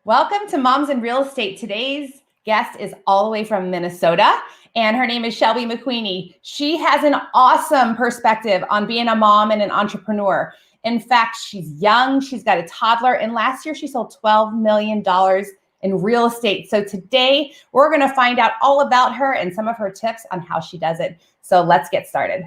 Welcome to Moms in Real Estate. Today's guest is all the way from Minnesota, and her name is Shelby McQueeney. She has an awesome perspective on being a mom and an entrepreneur. In fact, she's young, she's got a toddler, and last year she sold $12 million in real estate. So today we're going to find out all about her and some of her tips on how she does it. So let's get started.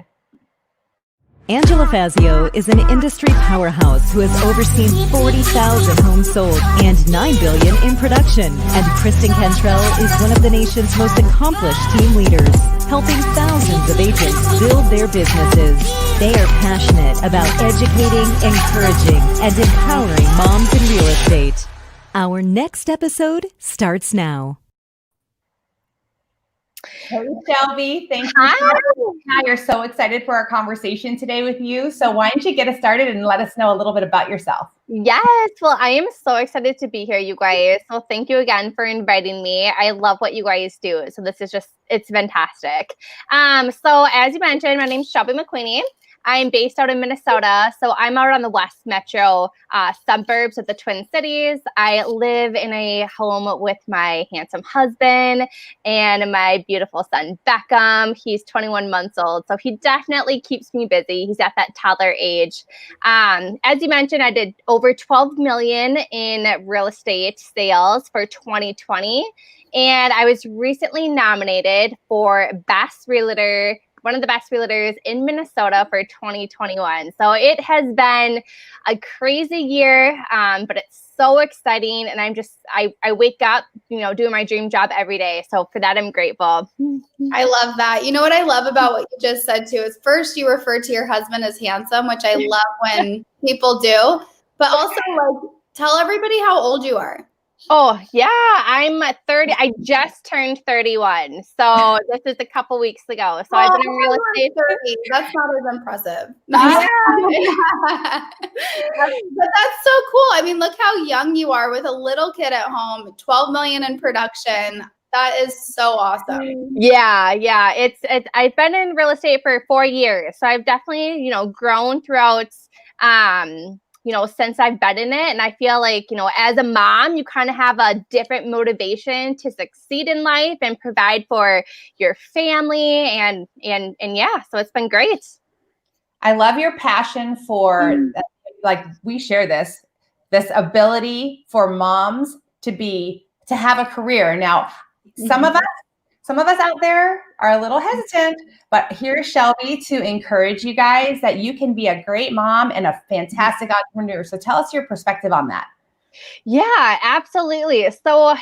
Angela Fazio is an industry powerhouse who has overseen 40,000 homes sold and $9 billion in production. And Kristen Cantrell is one of the nation's most accomplished team leaders, helping thousands of agents build their businesses. They are passionate about educating, encouraging, and empowering moms in real estate. Our next episode starts now. Hey, Shelby, thank you. You're so excited for our conversation today with you. So why don't you get us started and let us know a little bit about yourself? Yes. Well, I am so excited to be here, you guys. So thank you again for inviting me. I love what you guys do. So this is it's fantastic. So as you mentioned, my name is Shelby McQueeney. I'm based out in Minnesota, so I'm out on the West Metro suburbs of the Twin Cities. I live in a home with my handsome husband and my beautiful son, Beckham. He's 21 months old, so he definitely keeps me busy. He's at that toddler age. As you mentioned, I did over $12 million in real estate sales for 2020, and I was recently nominated for one of the best realtors in Minnesota for 2021. So it has been a crazy year, but it's so exciting. And I wake up, doing my dream job every day. So for that, I'm grateful. I love that. You know what I love about what you just said too is first you refer to your husband as handsome, which I love when people do, but also tell everybody how old you are. Oh, yeah, I'm 30. I just turned 31. So this is a couple weeks ago. So I've been in real estate. 30. That's not as impressive. Yeah. But that's so cool. I mean, look how young you are with a little kid at home, 12 million in production. That is so awesome. Yeah. It's I've been in real estate for 4 years. So I've definitely, grown throughout since I've been in it. And I feel like, as a mom, you kind of have a different motivation to succeed in life and provide for your family. And yeah, so it's been great. I love your passion for, we share this ability for moms to have a career. Now, some of us out there are a little hesitant, but here's Shelby to encourage you guys that you can be a great mom and a fantastic entrepreneur. So tell us your perspective on that. Yeah, absolutely. So,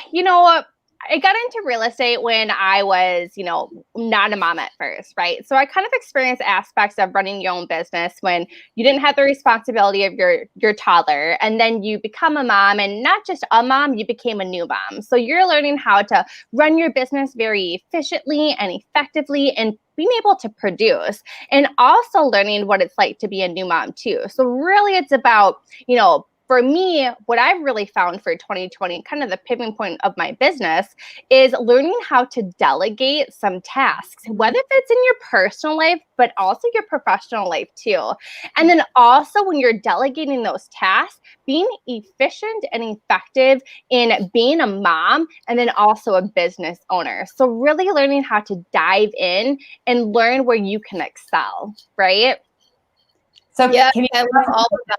I got into real estate when I was, not a mom at first, right? So I kind of experienced aspects of running your own business when you didn't have the responsibility of your toddler, and then you become a mom, and not just a mom, you became a new mom. So you're learning how to run your business very efficiently and effectively and being able to produce, and also learning what it's like to be a new mom too. So really it's about, for me, what I've really found for 2020, kind of the pivoting point of my business, is learning how to delegate some tasks, whether it's in your personal life, but also your professional life too. And then also when you're delegating those tasks, being efficient and effective in being a mom and then also a business owner. So really learning how to dive in and learn where you can excel, right? So yeah, I love all of that.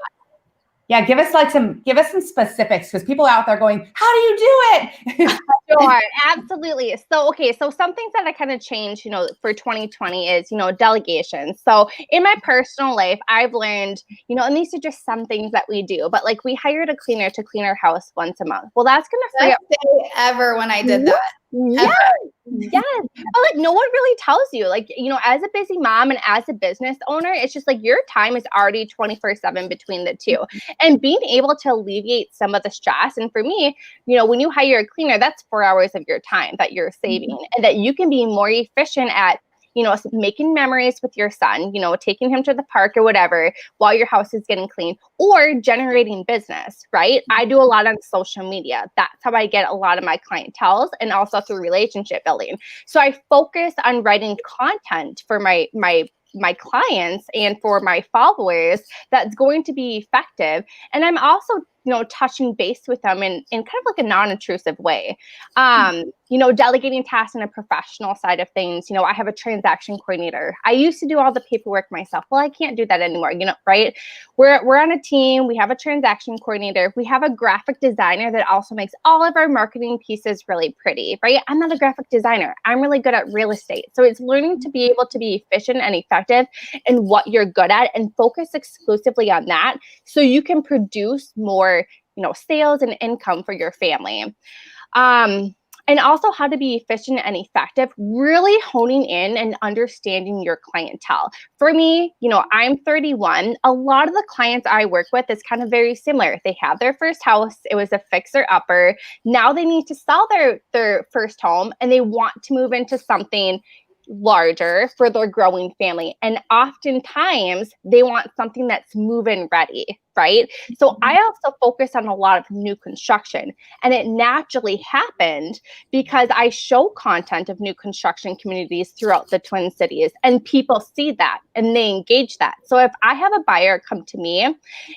Yeah, give us some specifics, because people out there going, how do you do it? Sure, absolutely. So some things that I kind of changed, for 2020 is, delegation. So in my personal life, I've learned, and these are just some things that we do, but we hired a cleaner to clean our house once a month. Well, that's going to free up. Best day ever when I did that. Yes. But no one really tells you, as a busy mom and as a business owner, it's just your time is already 24/7 between the two. And being able to alleviate some of the stress. And for me, when you hire a cleaner, that's 4 hours of your time that you're saving, and that you can be more efficient at making memories with your son, taking him to the park or whatever while your house is getting clean, or generating business, right? I do a lot on social media. That's how I get a lot of my clientele, and also through relationship building. So I focus on writing content for my clients and for my followers that's going to be effective. And I'm also touching base with them in kind of like a non-intrusive way. Delegating tasks in a professional side of things. I have a transaction coordinator. I used to do all the paperwork myself. Well, I can't do that anymore, right? We're on a team. We have a transaction coordinator. We have a graphic designer that also makes all of our marketing pieces really pretty, right? I'm not a graphic designer. I'm really good at real estate. So it's learning to be able to be efficient and effective in what you're good at and focus exclusively on that so you can produce more, sales and income for your family. And also how to be efficient and effective, really honing in and understanding your clientele. For me, I'm 31. A lot of the clients I work with is kind of very similar. They have their first house. It was a fixer-upper. Now they need to sell their first home and they want to move into something larger for their growing family. And oftentimes they want something that's move-in ready, right? So I also focus on a lot of new construction, and it naturally happened because I show content of new construction communities throughout the Twin Cities, and people see that and they engage that. So if I have a buyer come to me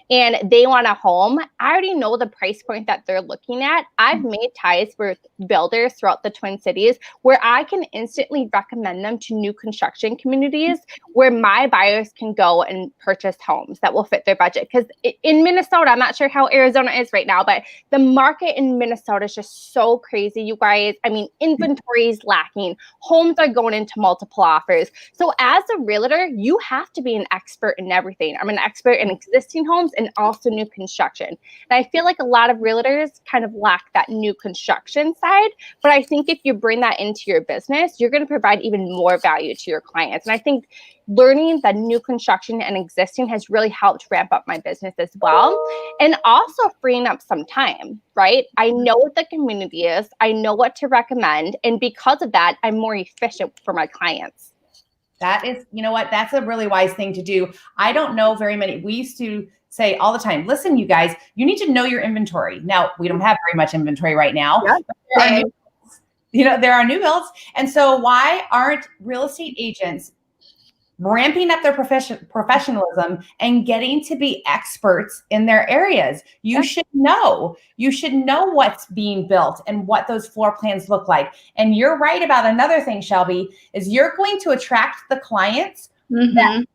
and they want a home, I already know the price point that they're looking at. I've made ties with builders throughout the Twin Cities where I can instantly recommend them to new construction communities where my buyers can go and purchase homes that will fit their budget. Because in Minnesota, I'm not sure how Arizona is right now, but the market in Minnesota is just so crazy, you guys. I mean, inventory is lacking. Homes are going into multiple offers. So as a realtor, you have to be an expert in everything. I'm an expert in existing homes and also new construction. And I feel like a lot of realtors kind of lack that new construction side. But I think if you bring that into your business, you're going to provide even more value to your clients. And I think learning the new construction and existing has really helped ramp up my business as well. And also freeing up some time, right? I know what the community is. I know what to recommend. And because of that, I'm more efficient for my clients. That is, that's a really wise thing to do. I don't know very many. We used to say all the time, listen, you guys, you need to know your inventory. Now, we don't have very much inventory right now. Yep. There are new builds. And so why aren't real estate agents ramping up their professionalism and getting to be experts in their areas? You should know what's being built and what those floor plans look like. And you're right about another thing, Shelby, is you're going to attract the clients, the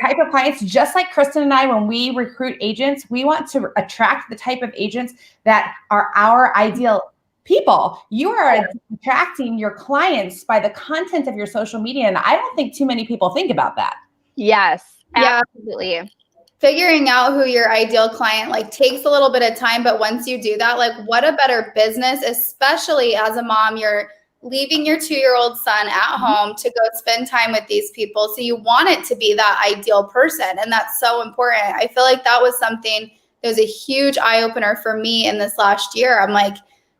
type of clients, just like Kristen and I, when we recruit agents, we want to attract the type of agents that are our ideal people. You are attracting your clients by the content of your social media. And I don't think too many people think about that. Yes, absolutely. Figuring out who your ideal client takes a little bit of time. But once you do that, what a better business, especially as a mom, you're leaving your 2-year-old son at home to go spend time with these people. So you want it to be that ideal person. And that's so important. I feel like that was something that was a huge eye opener for me in this last year. I'm like,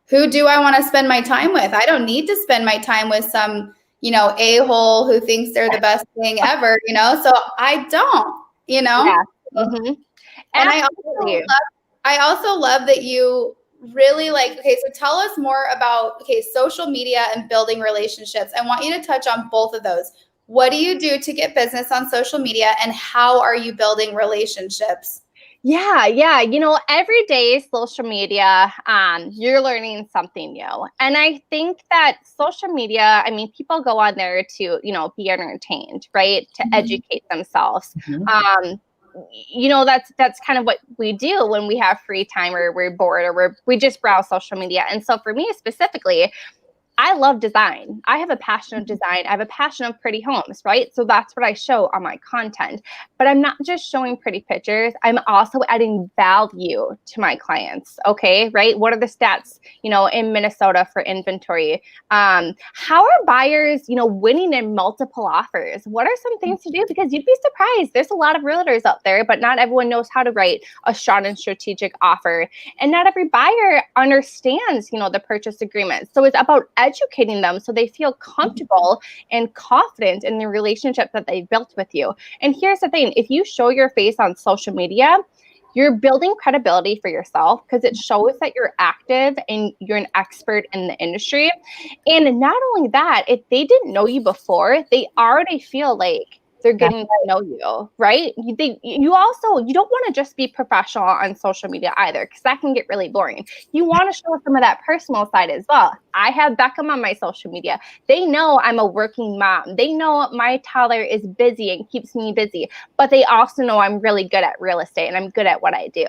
who do I want to spend my time with? I don't need to spend my time with some, a-hole who thinks they're the best thing ever, so I don't, Yeah. Mm-hmm. And I also love that you really so tell us more about, social media and building relationships. I want you to touch on both of those. What do you do to get business on social media, and how are you building relationships? Yeah. Every day, social media, you're learning something new. And I think that social media, people go on there to, be entertained, right? To educate themselves. That's kind of what we do when we have free time or we're bored or we just browse social media. And so for me specifically, I love design. I have a passion of design. I have a passion of pretty homes, right? So that's what I show on my content. But I'm not just showing pretty pictures. I'm also adding value to my clients, okay, right? What are the stats, in Minnesota for inventory? How are buyers, winning in multiple offers? What are some things to do? Because you'd be surprised. There's a lot of realtors out there, but not everyone knows how to write a strong and strategic offer. And not every buyer understands, the purchase agreement. So it's about educating them so they feel comfortable and confident in the relationship that they've built with you. And here's the thing, if you show your face on social media, you're building credibility for yourself because it shows that you're active and you're an expert in the industry. And not only that, if they didn't know you before, they already feel like They're getting to know you, right? You don't want to just be professional on social media either, because that can get really boring. You want to show some of that personal side as well. I have Beckham on my social media. They know I'm a working mom. They know my toddler is busy and keeps me busy, but they also know I'm really good at real estate and I'm good at what I do.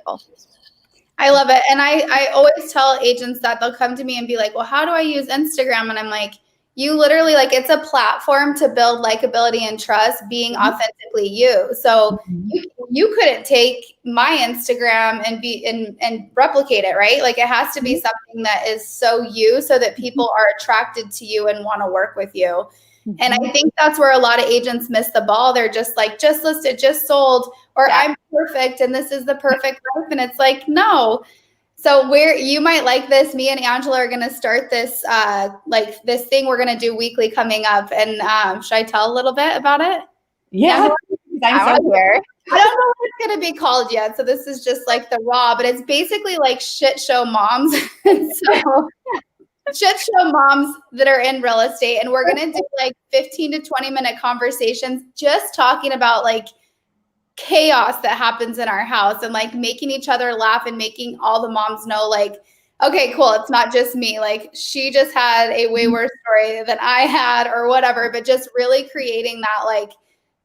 I love it. And I always tell agents that they'll come to me and be like, well, how do I use Instagram? And I'm like, you literally, like, it's a platform to build likability and trust, being authentically you. So you couldn't take my Instagram and replicate it, right? Like, it has to be something that is so you, so that people are attracted to you and want to work with you. And I think that's where a lot of agents miss the ball. They're just like, just listed, just sold, or I'm perfect and this is the perfect life. And it's like, no. So you might like this. Me and Angela are going to start this, this thing we're going to do weekly coming up. And should I tell a little bit about it? Yeah. I'm so here. I don't know what it's going to be called yet. So this is just like the raw, but it's basically like shit show moms. So shit show moms that are in real estate. And we're going to do like 15 to 20 minute conversations, just talking about like chaos that happens in our house, and like making each other laugh and making all the moms know, like, okay, cool, it's not just me. Like, she just had a way worse story than I had, or whatever, but just really creating that, like,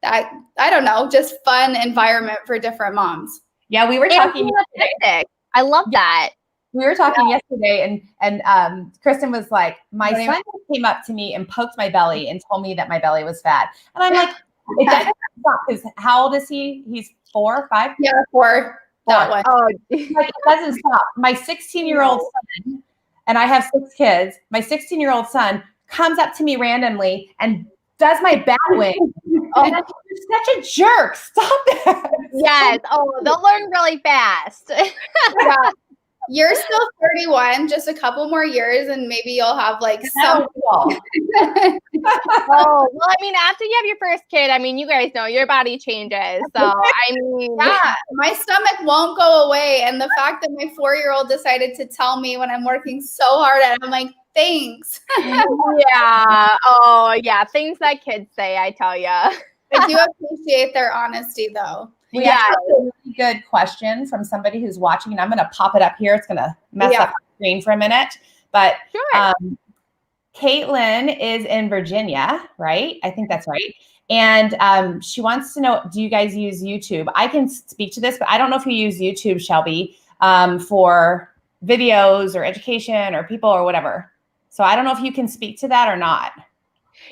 that, I don't know, just fun environment for different moms. Yeah, we were talking yesterday. I love that. We were talking yesterday, and Kristen was like, my son came up to me and poked my belly and told me that my belly was fat. And I'm like, it doesn't stop, because how old is he? He's 4 or 5? Yeah, 4. That one. Oh, like, it doesn't stop. My 16-year-old son, and I have 6 kids, my 16-year-old son comes up to me randomly and does my bat wing. Oh, you're such a jerk. Stop that. Yes. Oh, they'll learn really fast. Yeah. You're still 31, just a couple more years, and maybe you'll have like some. Oh, well, I mean, after you have your first kid, I mean, you guys know your body changes. So, I mean, yeah, my stomach won't go away. And the fact that my 4-year-old decided to tell me when I'm working so hard at it, I'm like, thanks. Yeah. Oh, yeah. Things that kids say, I tell you. I do appreciate their honesty, though. We have a really good question from somebody who's watching, and I'm going to pop it up here. It's going to mess up the screen for a minute. But Caitlin is in Virginia, right? I think that's right. And she wants to know, do you guys use YouTube? I can speak to this, but I don't know if you use YouTube, Shelby, for videos or education or people or whatever. So I don't know if you can speak to that or not.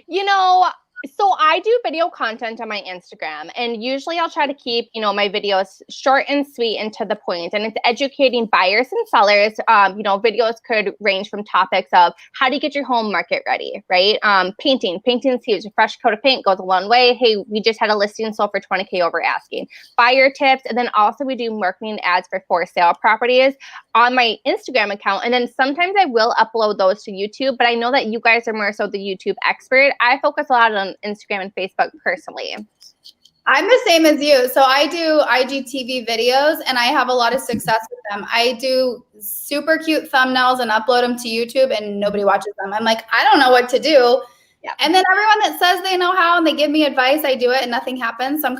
You know, so I do video content on my Instagram, and usually I'll try to keep, my videos short and sweet and to the point, and it's educating buyers and sellers. Videos could range from topics of how do you get your home market ready, right? Painting's huge. A fresh coat of paint goes a long way. Hey, we just had a listing sold for $20K over asking. Buyer tips, and then also we do marketing ads for sale properties on my Instagram account, and then sometimes I will upload those to YouTube, but I know that you guys are more so the YouTube expert. I focus a lot on Instagram and Facebook personally. I'm the same as you. So I do IGTV videos, and I have a lot of success with them. I do super cute thumbnails and upload them to YouTube, and nobody watches them. I'm like, I don't know what to do. Yeah. And then everyone that says they know how and they give me advice, I do it and nothing happens. So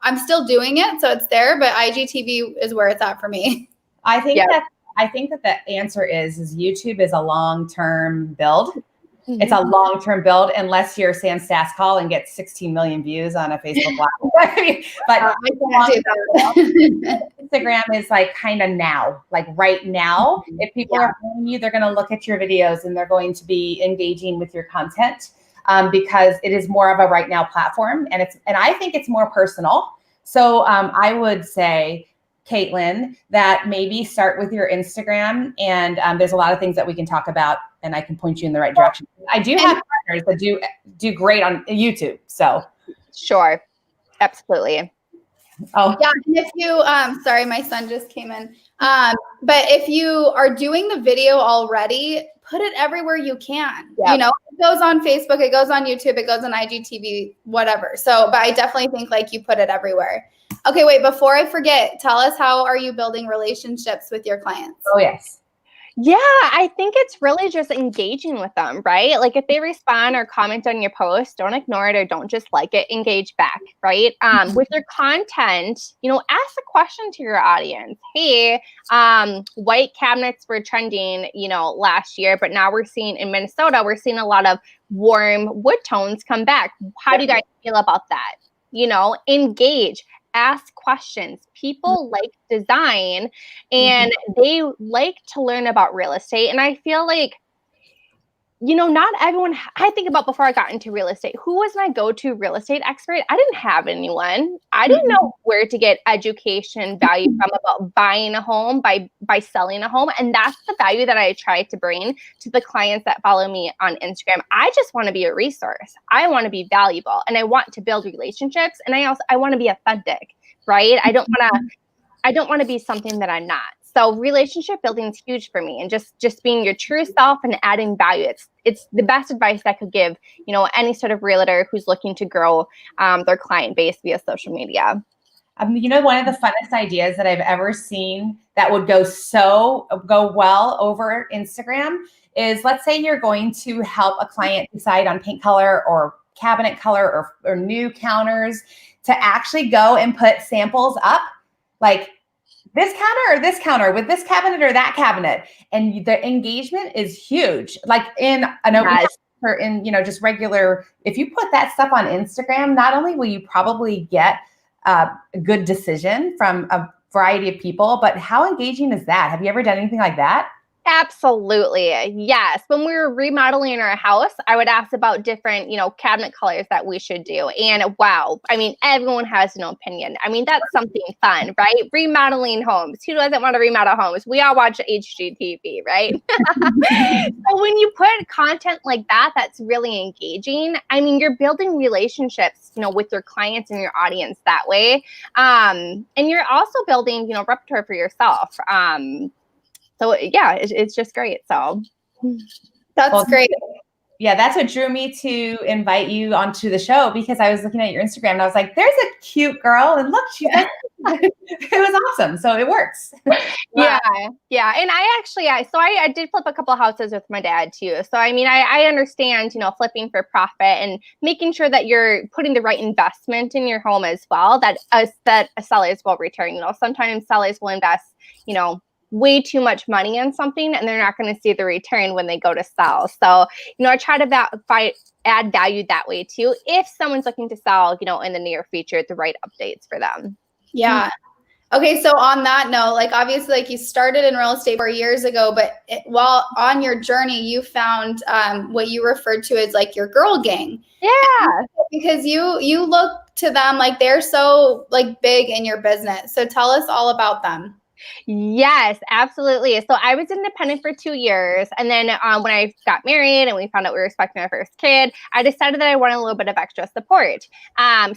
I'm still doing it. So it's there, but IGTV is where it's at for me. I think that the answer is YouTube is a long-term build. Mm-hmm. It's a long-term build, unless you're Sam Staskal and gets 16 million views on a Facebook Live. But Instagram is like kind of now, like right now. Mm-hmm. If people are following you, they're going to look at your videos and they're going to be engaging with your content because it is more of a right now platform, and I think it's more personal. So I would say, Caitlin, that maybe start with your Instagram, and there's a lot of things that we can talk about, and I can point you in the right direction. I do have partners that do great on YouTube, so. Sure, absolutely. Oh yeah, and if you, sorry, my son just came in. But if you are doing the video already, put it everywhere you can. Yep. It goes on Facebook, it goes on YouTube, it goes on IGTV, whatever. So, but I definitely think like you put it everywhere. Okay, wait, before I forget, tell us, how are you building relationships with your clients? Oh, yes. Yeah, I think it's really just engaging with them, right? Like if they respond or comment on your post, don't ignore it or don't just like it, engage back, right? With your content, ask a question to your audience. Hey, white cabinets were trending, last year, but now we're seeing in Minnesota, we're seeing a lot of warm wood tones come back. How do you guys feel about that? Engage. Ask questions. People like design and they like to learn about real estate. And I feel like, not everyone, I think about before I got into real estate, who was my go-to real estate expert? I didn't have anyone. I didn't know where to get education value from about buying a home by selling a home. And that's the value that I try to bring to the clients that follow me on Instagram. I just want to be a resource. I want to be valuable and I want to build relationships. And I want to be authentic, right? I don't want to be something that I'm not. So relationship building is huge for me, and just being your true self and adding value. It's the best advice I could give, any sort of realtor who's looking to grow their client base via social media. One of the funnest ideas that I've ever seen that would go well over Instagram is, let's say you're going to help a client decide on paint color or cabinet color or new counters, to actually go and put samples up, like this counter or this counter with this cabinet or that cabinet. And the engagement is huge. Like in an open house or in, just regular, if you put that stuff on Instagram, not only will you probably get a good decision from a variety of people, but how engaging is that? Have you ever done anything like that? Absolutely. Yes. When we were remodeling our house, I would ask about different, cabinet colors that we should do. And wow, everyone has an opinion. That's something fun, right? Remodeling homes. Who doesn't want to remodel homes? We all watch HGTV, right? So when you put content like that, that's really engaging. You're building relationships, with your clients and your audience that way. And you're also building, repertoire for yourself. So yeah, it's just great. So that's great. Yeah, that's what drew me to invite you onto the show, because I was looking at your Instagram and I was like, there's a cute girl, and look, it was awesome. So it works. Yeah. And I did flip a couple of houses with my dad too. So I understand, flipping for profit and making sure that you're putting the right investment in your home as well, that sellers will return. Sometimes sellers will invest, way too much money in something and they're not going to see the return when they go to sell. So, I try to add value that way too, if someone's looking to sell, in the near future, the right updates for them. Yeah. Okay. So on that note, obviously, you started in real estate 4 years ago, but while on your journey, you found what you referred to as your girl gang. Yeah. Because you look to them like they're so big in your business. So tell us all about them. Yes, absolutely. So I was independent for 2 years. And then when I got married and we found out we were expecting our first kid, I decided that I wanted a little bit of extra support.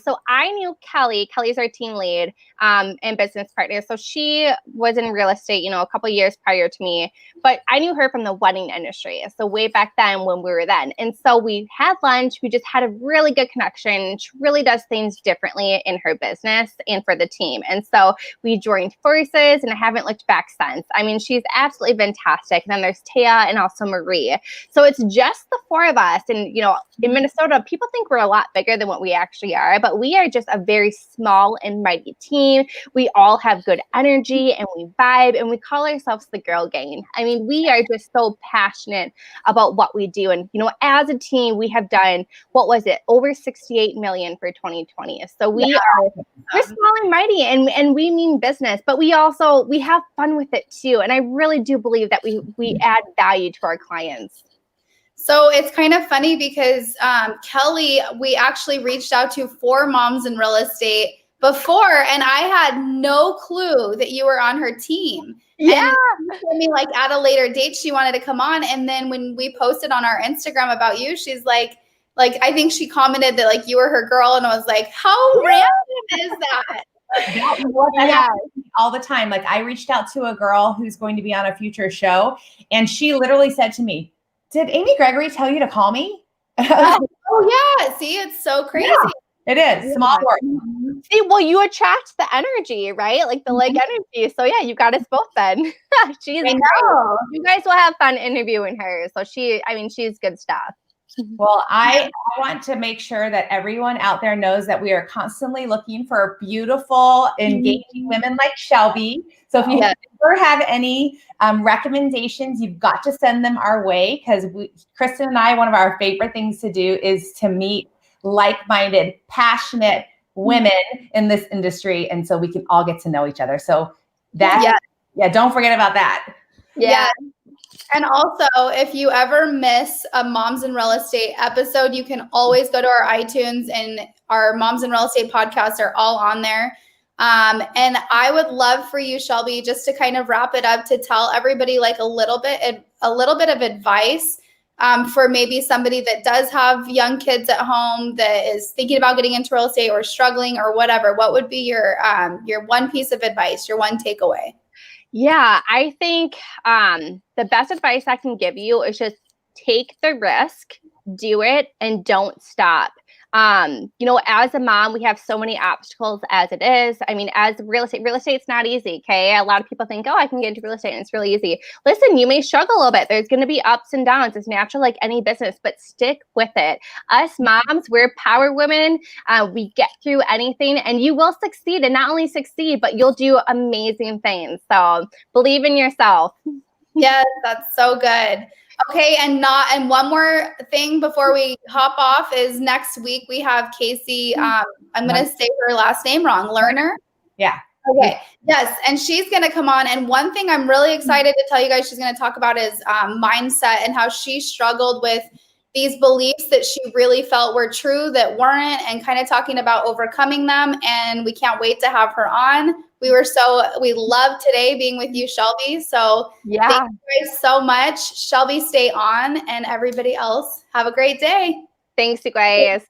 So I knew Kelly. Kelly's our team lead and business partner. So she was in real estate, a couple of years prior to me, but I knew her from the wedding industry. So way back then when we were then. And so we had lunch. We just had a really good connection. She really does things differently in her business and for the team. And so we joined forces, and I haven't looked back since. She's absolutely fantastic. And then there's Taya and also Marie. So it's just the four of us. And, in Minnesota, people think we're a lot bigger than what we actually are, but we are just a very small and mighty team. We all have good energy and we vibe, and we call ourselves the girl gang. We are just so passionate about what we do. And, as a team, we have done, over 68 million for 2020. So we're small and mighty, and we mean business, but we have fun with it too. And I really do believe that we add value to our clients. So it's kind of funny because Kelly, we actually reached out to 4 moms in real estate before, and I had no clue that you were on her team. Yeah. And she told me at a later date she wanted to come on, and then when we posted on our Instagram about you, she's like I think she commented that you were her girl, and I was like, how random is that? Happens all the time. I reached out to a girl who's going to be on a future show, and she literally said to me, "Did Amy Gregory tell you to call me?" Oh yeah. See, it's so crazy. Yeah, it is small world. See, well, you attract the energy, right? Like the like energy. So yeah, you got us both then. She's I great. know. You guys will have fun interviewing her. So she's good stuff. Well, I want to make sure that everyone out there knows that we are constantly looking for beautiful, engaging women like Shelby. So if you ever have any recommendations, you've got to send them our way, because Kristen and I, one of our favorite things to do is to meet like-minded, passionate women in this industry. And so we can all get to know each other. So that, don't forget about that. Yeah. And also, if you ever miss a Moms in Real Estate episode, you can always go to our iTunes, and our Moms in Real Estate podcasts are all on there. And I would love for you, Shelby, just to kind of wrap it up, to tell everybody like a little bit of advice for maybe somebody that does have young kids at home that is thinking about getting into real estate or struggling or whatever. What would be your one piece of advice, your one takeaway? Yeah, I think the best advice I can give you is just take the risk, do it, and don't stop. As a mom, we have so many obstacles as it is. I mean, as real estate's not easy. Okay. A lot of people think, oh, I can get into real estate and it's really easy. Listen, you may struggle a little bit. There's going to be ups and downs. It's natural like any business, but stick with it. Us moms, we're power women. We get through anything, and you will succeed, and not only succeed, but you'll do amazing things. So believe in yourself. Yes, that's so good. Okay, and one more thing before we hop off is next week we have Casey. I'm going to say her last name wrong. Lerner? Yeah. Okay. Yes, and she's going to come on. And one thing I'm really excited to tell you guys she's going to talk about is mindset, and how she struggled with these beliefs that she really felt were true that weren't, and kind of talking about overcoming them. And we can't wait to have her on. We love today being with you, Shelby. So thank you guys so much. Shelby, stay on, and everybody else, have a great day. Thanks, you guys.